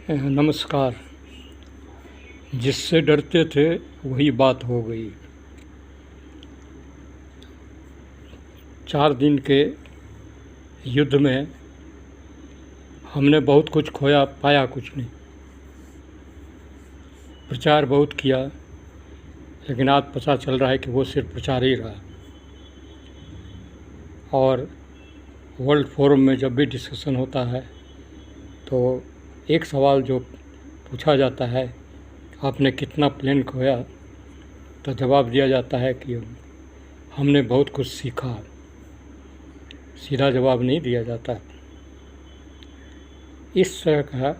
नमस्कार। जिससे डरते थे वही बात हो गई। 4 दिन के युद्ध में हमने बहुत कुछ खोया, पाया कुछ नहीं। प्रचार बहुत किया, लेकिन आज पता चल रहा है कि वो सिर्फ प्रचार ही रहा। और वर्ल्ड फोरम में जब भी डिस्कशन होता है तो एक सवाल जो पूछा जाता है, आपने कितना प्लेन खोया, तो जवाब दिया जाता है कि हमने बहुत कुछ सीखा। सीधा जवाब नहीं दिया जाता। इस तरह का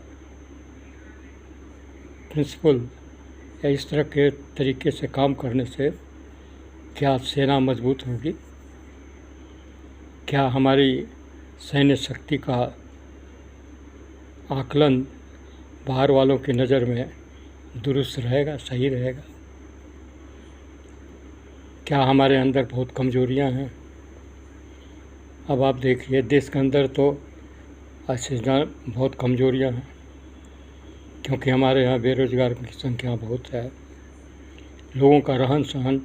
प्रिंसिपल या इस तरह के तरीके से काम करने से क्या सेना मजबूत होगी? क्या हमारी सैन्य शक्ति का आकलन बाहर वालों की नज़र में दुरुस्त रहेगा, सही रहेगा? क्या हमारे अंदर बहुत कमज़ोरियां हैं? अब आप देखिए, देश के अंदर तो ऐसे बहुत कमज़ोरियां हैं, क्योंकि हमारे यहाँ बेरोज़गार की संख्या बहुत है। लोगों का रहन सहन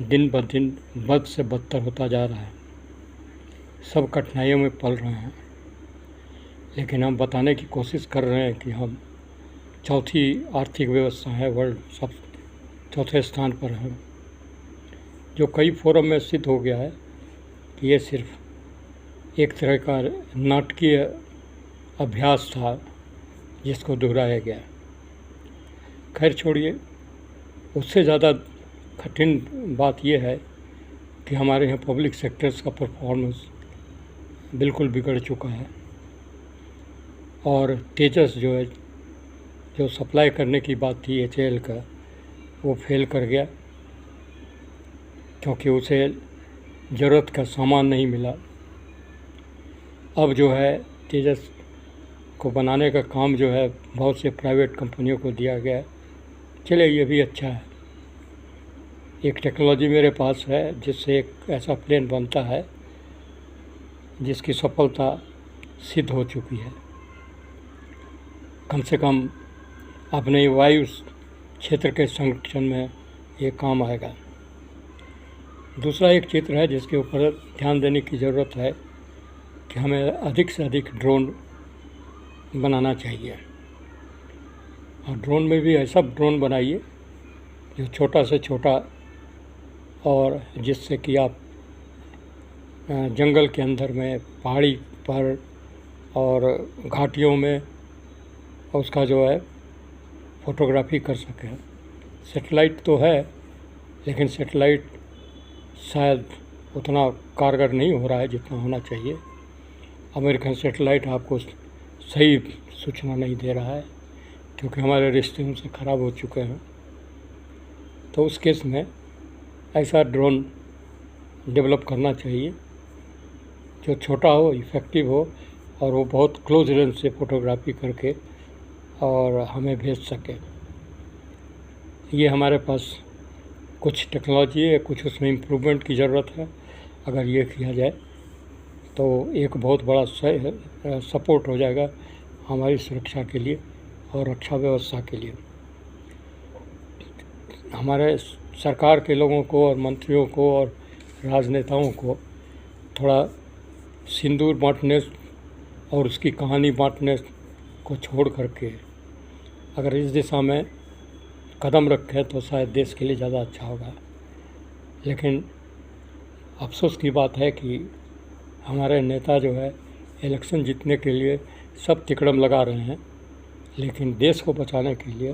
दिन ब दिन बद से बदतर होता जा रहा है। सब कठिनाइयों में पल रहे हैं, लेकिन हम बताने की कोशिश कर रहे हैं कि हम चौथी आर्थिक व्यवस्था है, वर्ल्ड सब चौथे स्थान पर हैं, जो कई फोरम में सिद्ध हो गया है कि ये सिर्फ एक तरह का नाटकीय अभ्यास था जिसको दोहराया गया। खैर छोड़िए, उससे ज़्यादा कठिन बात यह है कि हमारे यहाँ पब्लिक सेक्टर्स का परफॉर्मेंस बिल्कुल बिगड़ चुका है। और तेजस जो है, जो सप्लाई करने की बात थी HAL का, वो फेल कर गया, क्योंकि उसे ज़रूरत का सामान नहीं मिला। अब जो है तेजस को बनाने का काम जो है बहुत से प्राइवेट कंपनियों को दिया गया है। चलिए, ये भी अच्छा है। एक टेक्नोलॉजी मेरे पास है जिससे एक ऐसा प्लेन बनता है जिसकी सफलता सिद्ध हो चुकी है। कम से कम अपने वायु क्षेत्र के संरक्षण में ये काम आएगा। दूसरा एक चित्र है जिसके ऊपर ध्यान देने की ज़रूरत है कि हमें अधिक से अधिक ड्रोन बनाना चाहिए। और ड्रोन में भी ऐसा ड्रोन बनाइए जो छोटा से छोटा, और जिससे कि आप जंगल के अंदर में, पहाड़ी पर और घाटियों में उसका जो है फ़ोटोग्राफी कर सकें। सेटेलाइट तो है, लेकिन सेटेलाइट शायद उतना कारगर नहीं हो रहा है जितना होना चाहिए। अमेरिकन सेटेलाइट आपको सही सूचना नहीं दे रहा है, क्योंकि हमारे रिश्ते उनसे ख़राब हो चुके हैं। तो उस केस में ऐसा ड्रोन डेवलप करना चाहिए जो छोटा हो, इफ़ेक्टिव हो, और वो बहुत क्लोज रेंज से फ़ोटोग्राफी करके और हमें भेज सके। ये हमारे पास कुछ टेक्नोलॉजी है, कुछ उसमें इम्प्रूवमेंट की ज़रूरत है। अगर ये किया जाए तो एक बहुत बड़ा सपोर्ट हो जाएगा हमारी सुरक्षा के लिए और रक्षा व्यवस्था के लिए। हमारे सरकार के लोगों को और मंत्रियों को और राजनेताओं को थोड़ा सिंदूर बांटने और उसकी कहानी बांटने को छोड़ करके अगर इस दिशा में कदम रखें तो शायद देश के लिए ज़्यादा अच्छा होगा। लेकिन अफसोस की बात है कि हमारे नेता जो है इलेक्शन जीतने के लिए सब तिकड़म लगा रहे हैं, लेकिन देश को बचाने के लिए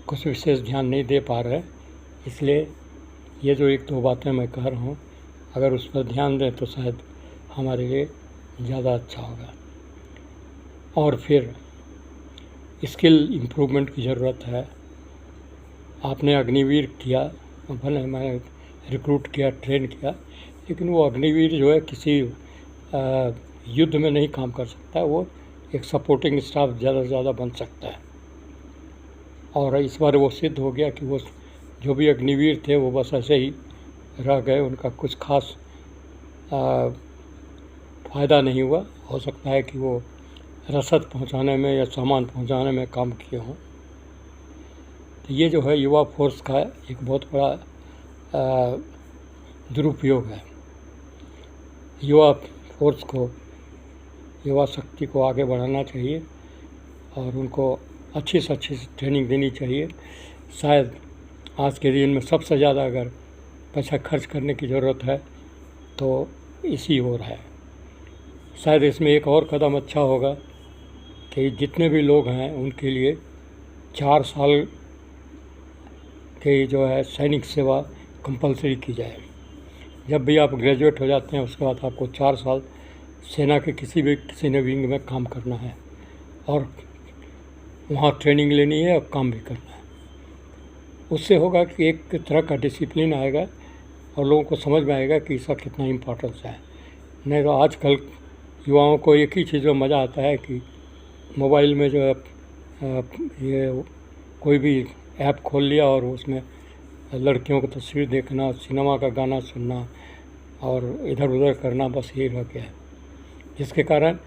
कुछ विशेष ध्यान नहीं दे पा रहे। इसलिए ये जो एक दो बातें मैं कह रहा हूँ, अगर उस पर ध्यान दें तो शायद हमारे लिए ज़्यादा अच्छा होगा। और फिर स्किल इम्प्रूवमेंट की ज़रूरत है। आपने अग्निवीर किया, भले मैंने रिक्रूट किया, ट्रेन किया, लेकिन वो अग्निवीर जो है किसी युद्ध में नहीं काम कर सकता है। वो एक सपोर्टिंग स्टाफ ज़्यादा से ज़्यादा बन सकता है। और इस बार वो सिद्ध हो गया कि वो जो भी अग्निवीर थे वो बस ऐसे ही रह गए, उनका कुछ खास फ़ायदा नहीं हुआ। हो सकता है कि वो रसद पहुंचाने में या सामान पहुंचाने में काम किए हों। तो ये जो है युवा फोर्स का एक बहुत बड़ा दुरुपयोग है। युवा फोर्स को, युवा शक्ति को आगे बढ़ाना चाहिए और उनको अच्छी से अच्छी ट्रेनिंग देनी चाहिए। शायद आज के दिन में सबसे ज़्यादा अगर पैसा खर्च करने की ज़रूरत है तो इसी ओर है। शायद इसमें एक और कदम अच्छा होगा कि जितने भी लोग हैं उनके लिए 4 साल की जो है सैनिक सेवा कंपलसरी की जाए। जब भी आप ग्रेजुएट हो जाते हैं उसके बाद आपको 4 साल सेना के किसी न विंग में काम करना है और वहाँ ट्रेनिंग लेनी है और काम भी करना है। उससे होगा कि एक तरह का डिसिप्लिन आएगा और लोगों को समझ में आएगा कि इसका कितना इम्पोर्टेंस है। नहीं तो आजकल युवाओं को एक ही चीज़ में मज़ा आता है कि मोबाइल में जो है ये कोई भी ऐप खोल लिया और उसमें लड़कियों की तस्वीर देखना, सिनेमा का गाना सुनना और इधर उधर करना, बस यही रह गया है। जिसके कारण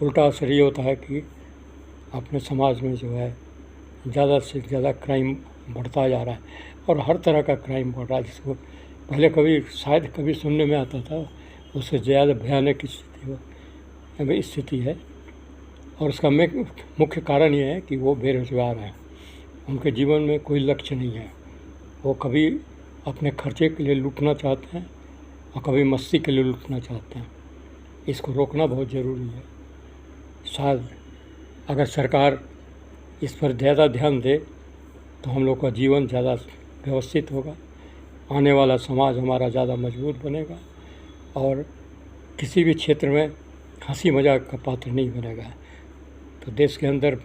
उल्टा असर ये होता है कि अपने समाज में जो है ज़्यादा से ज़्यादा क्राइम बढ़ता जा रहा है और हर तरह का क्राइम बढ़ रहा है, जिसको पहले कभी सुनने में आता था, उससे ज़्यादा भयानक स्थिति है। और उसका मुख्य कारण ये है कि वो बेरोज़गार हैं, उनके जीवन में कोई लक्ष्य नहीं है। वो कभी अपने खर्चे के लिए लूटना चाहते हैं और कभी मस्ती के लिए लूटना चाहते हैं। इसको रोकना बहुत ज़रूरी है। शायद अगर सरकार इस पर ज़्यादा ध्यान दे तो हम लोग का जीवन ज़्यादा व्यवस्थित होगा, आने वाला समाज हमारा ज़्यादा मजबूत बनेगा और किसी भी क्षेत्र में हंसी मजाक का पात्र नहीं बनेगा। तो देश के अंदर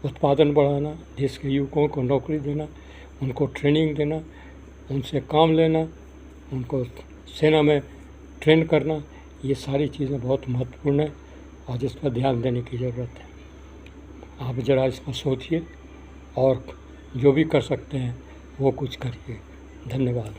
उत्पादन बढ़ाना, देश के युवकों को नौकरी देना, उनको ट्रेनिंग देना, उनसे काम लेना, उनको सेना में ट्रेन करना, ये सारी चीज़ें बहुत महत्वपूर्ण है और जिस पर ध्यान देने की ज़रूरत है। आप ज़रा इस पर सोचिए और जो भी कर सकते हैं वो कुछ करिए। धन्यवाद।